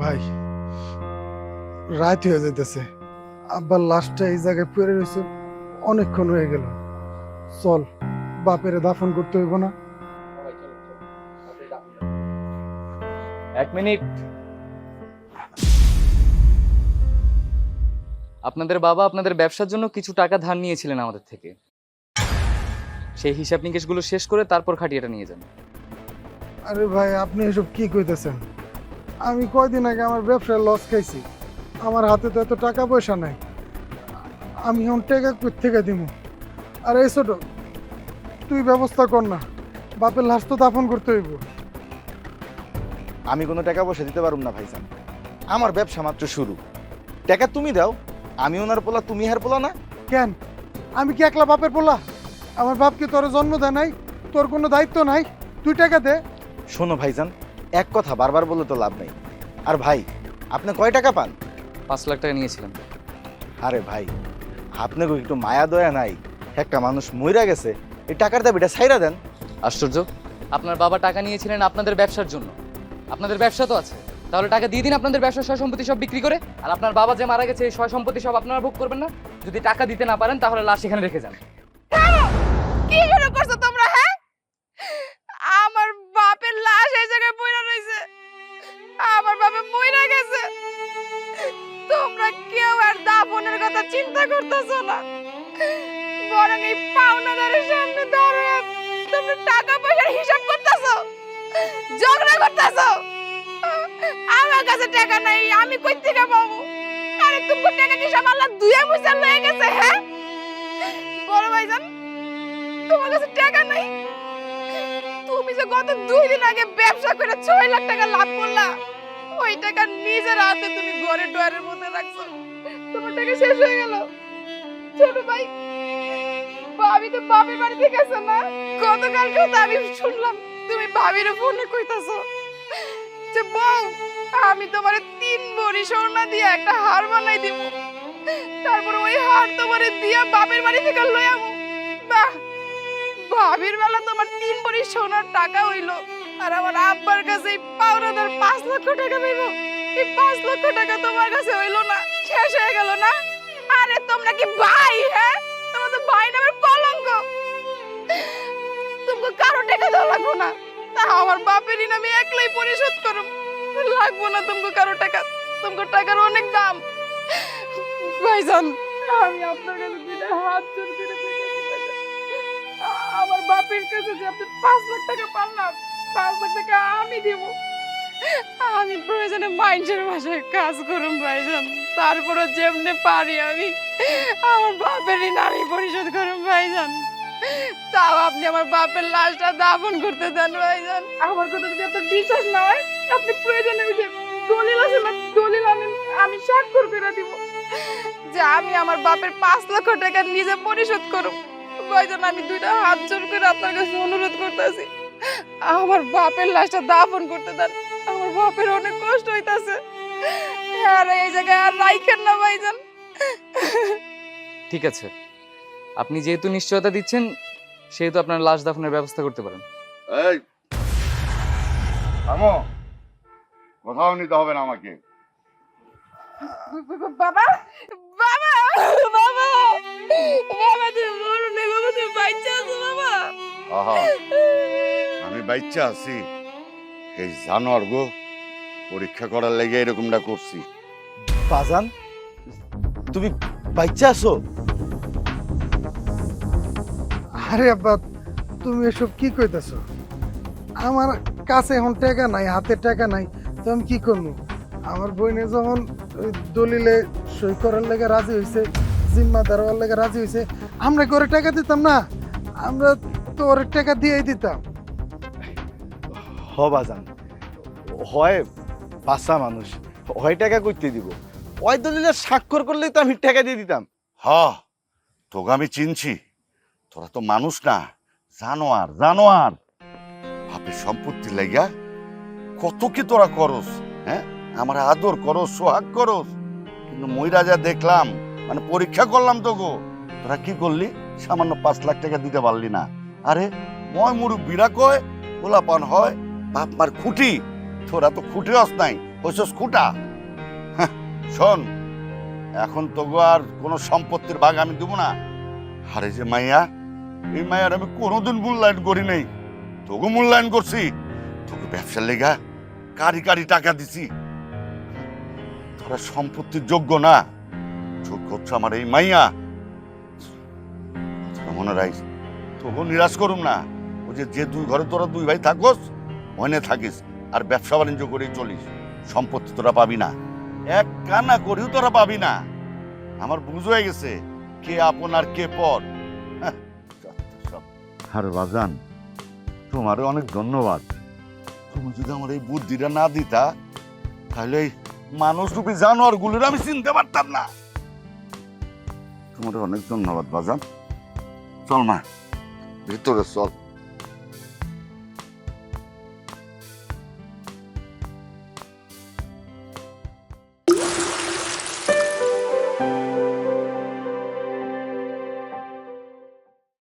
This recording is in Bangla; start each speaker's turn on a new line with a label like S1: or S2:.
S1: ভাই, রাত হয়ে যাইতেছে। আব্বার লাশটা এই জায়গায় পড়ে রয়েছে, অনেকক্ষণ হয়ে গেল। চল, বাপেরে দাফন করতে হইব না?
S2: এক মিনিট। আপনাদের বাবা আপনাদের ব্যবসার জন্য কিছু টাকা ধার নিয়েছিলেন আমাদের থেকে। সেই হিসাব নিকেশগুলো শেষ করে তারপর খাটিয়াটা নিয়ে যান।
S1: আরে ভাই, আপনি এসব কি কইতেছেন? আমি কয়দিন আগে আমার ব্যবসায় লস খাইছি। আমার হাতে তো এত টাকা পয়সা নাই। আমি এখন টাকা কই থেকে দিব? আর এই ছোট, তুই ব্যবস্থা কর না, বাপের লাশ তো দাফন করতে হইব।
S3: আমি কোনো টাকা পয়সা দিতে পারুম না ভাইজান। আমার ব্যবসা মাত্র শুরু। টাকা তুমি দাও, আমি ওনার পোলা, তুমি হার পোলা না।
S1: কেন? আমি কি একলা বাপের পোলা? আমার বাপ কি তোর জন্ম দেয় নাই? তোর কোনো দায়িত্ব নাই? তুই টাকা দে।
S3: শোনো ভাইজান, এক কথা বারবার বলে তো লাভ নেই। আর ভাই, আপনি কয় টাকা পান?
S2: 5 লাখ টাকা নিয়েছিলাম।
S3: আরে ভাই, আপনাকে একটু মায়া দয়া নাই? একটা মানুষ মইরা গেছে, এই টাকার দাবিটা ছাইরা দেন।
S2: আশ্চর্য, আপনার বাবা টাকা নিয়েছিলেন আপনাদের ব্যবসার জন্য। আপনাদের ব্যবসা তো আছে, তাহলে টাকা দিয়ে দিন আপনাদের ব্যবসার সয় সম্পত্তি সব বিক্রি করে। আর আপনার বাবা যে মারা গেছে এই সয় সম্পত্তি সব আপনারা ভোগ করবেন না? যদি টাকা দিতে না পারেন তাহলে লাশ এখানে রেখে যান।
S4: কি শুরু করছো তোমরা? হ্যাঁ, আমার বাপের লাশ এই জায়গায় পড়ে রইছে। আমার বাবা মইরা গেছে, তোমরা কেউ আর দাফনের কথা চিন্তা করতেছো না। বরং এই পাওনাদারের সামনে দাঁড়িয়ে তোমরা টাকা পয়সার হিসাব করতেছো, ঝগড়া করতেছো। আমার কাছে টাকা নাই, আমি কই থেকে পাবো? আরে তুমি টাকা কি সব আল্লাহ দুইয়া মুছা লয়ে গেছে? হ্যাঁ বড় ভাইজান, তোমার কাছে টাকা নাই? তুমি যে গত 2 দিন আগে ব্যবসা করে 6 লাখ টাকা লাভ করলা, ওই টাকা নিজের হাতে তুমি ঘরে ডয়ারের মধ্যে রাখছো। তোমার টাকা শেষ হয়ে গেল। ছোট ভাই, ভাবি তো বাপের বাড়িতে গেছে না? গতকালকেও তো আমি শুনলাম তুমি ভাবির ফোনে কইতাছো যে বউ, আমি তোমারে 3 ভরি সোনা দিয়ে একটা হার বানাই দিব, তারপর ওই হার তোমারে দিয়া বাপের বাড়ি থেকে লই আমু। বাহ, ভাবির বেলা তোমার 3 ভরি সোনার টাকা হইলো, আর আমার আব্বার কাছে এই পাওনাদার 5 লক্ষ টাকা পাইব। এই 5 লক্ষ টাকা তোমার কাছে হইলো না, শেষ হয়ে গেল না? আরে তোমরা কি ভাই? হ্যাঁ, তোমরা তো ভাই নামের কলঙ্ক। তোমাকে কারো টাকা দেওয়া লাগবো না, তা আমার বাপেরই নামে একলাই পরিশোধ করো। লাগবো না তোমাকে কারো টাকা, তোমাকে টাকার অনেক দাম। ভাইজান, আমি আপনার কাছে দুইটা হাত জোর করে আমার বাপের কাছে যে আপনি 5 লাখ টাকা পান না, 5 লাখ টাকা আমি দিব। আমি প্রয়োজনে মাইন্ডের ভাষায় কাজ করুম ভাইজান, তারপরে যেমনে পারি আমি আমার বাপেরই নারী পরিশোধ করুম ভাইজান। তাও আপনি আমার বাপের লাশটা দাফন করতে দেন ভাইজান। আমার কথা যদি আপনার বিশ্বাস না হয়, আপনি প্রয়োজনে ওই যে দলিল আছে না, দলিল আমি স্বাক্ষর করে দিব যে আমি আমার বাপের 5 লক্ষ টাকা নিজে পরিশোধ করব। ভাইজান, আমি দুইটা হাত জোর করে আপনার কাছে অনুরোধ করতেছি, আমার বাপের লাশটা দাফন করতে দেন। আমার বাপের অনেক কষ্ট হইতাছে। আর এই জায়গায় আর রাইখেন না ভাইজান।
S2: ঠিক আছে, আপনি যেহেতু নিশ্চয়তা দিচ্ছেন সেহেতু আপনার লাশ দাফনের ব্যবস্থা করতে পারেন।
S5: এই থামো, কোথাও নিতে হবে না আমাকে।
S4: বাবা, বাবা, বাবা, বাবা, তুমি মরো না বাবা, তুমি বাচ্চা আছো বাবা।
S5: আহা, আমি বাচ্চা আছি? এই জানোয়ার গো, পরীক্ষা করার লেগে এরকমটা করছি।
S3: বাজান, তুমি বাচ্চা আছো?
S1: আরে আব্বা, তুমি এসব কি কইতাছো? আমার কাছে এখন টাকা নাই, হাতে টাকা নাই, তো আমি কি করবো? আমার বইনে যখন ওই দলিলে সই করার লেগে রাজি হয়েছে, জিম্মা দেওয়ার লেগে রাজি হয়েছে, আমরা করে টাকা দিতাম না? আমরা তো ওর টাকা দিয়েই দিতাম।
S3: হ বাজান, হয় বাচ্চা মানুষ, হয় টাকা করতে দিব, ওই দলিলে স্বাক্ষর করলেই তো আমি টাকা দিয়ে দিতাম।
S5: হ, তোকে আমি চিনছি, তোরা তো মানুষ না, জানোয়ার জানোয়ার। বাপের সম্পত্তি লাইগা কত কি তোরা করস, হ্যাঁ? আমার আদর করস, সোহাগ করস, কিন্তু মইরা যা দেখলাম, মানে পরীক্ষা করলাম তো গো, তোরা কি করলি? সামান্য 5 লাখ টাকা দিতে পারলি না। আরে ময় মুরুব্বিরা কয় পোলাপান হয় বাপ মার খুঁটি, তোরা তো খুঁটি হস নাই, হইছস কুটা। হ্যাঁ, শোন, এখন তোগো আর কোনো সম্পত্তির ভাগ আমি দেবো না। আর এই যে মাইয়া, এই মাইয়ার আমি কোনোদিন মূল্যায়ন করি নাই, তোকে মূল্যায়ন করছি। তোকে ব্যবসার লেগা কারি কারি টাকা দিছি। তোরা সম্পত্তির যোগ্য না, যোগ্য হচ্ছে আমার এই মাইয়া। তোরা মনে রাখিস, তোকে নিরাশ করুম না। ওই যে দুই ঘরে তোরা দুই ভাই থাকোস, মনে থাকিস, আর ব্যবসা বাণিজ্য করেই চলিস। সম্পত্তি তোরা পাবি না, এক কানা করেও তোরা পাবি না। আমার বুঝ হয়ে গেছে কে আপন আর কে পর। আরে বাজান, তোমার অনেক ধন্যবাদ। তুমি যদি আমার এই বুদ্ধিটা না দিতা, তাহলে এই মানুষ রূপী জানোয়ার গুলোর আমি চিনতে পারতাম না। তোমার অনেক ধন্যবাদ বাজান। চল মা, ভিতরে চল।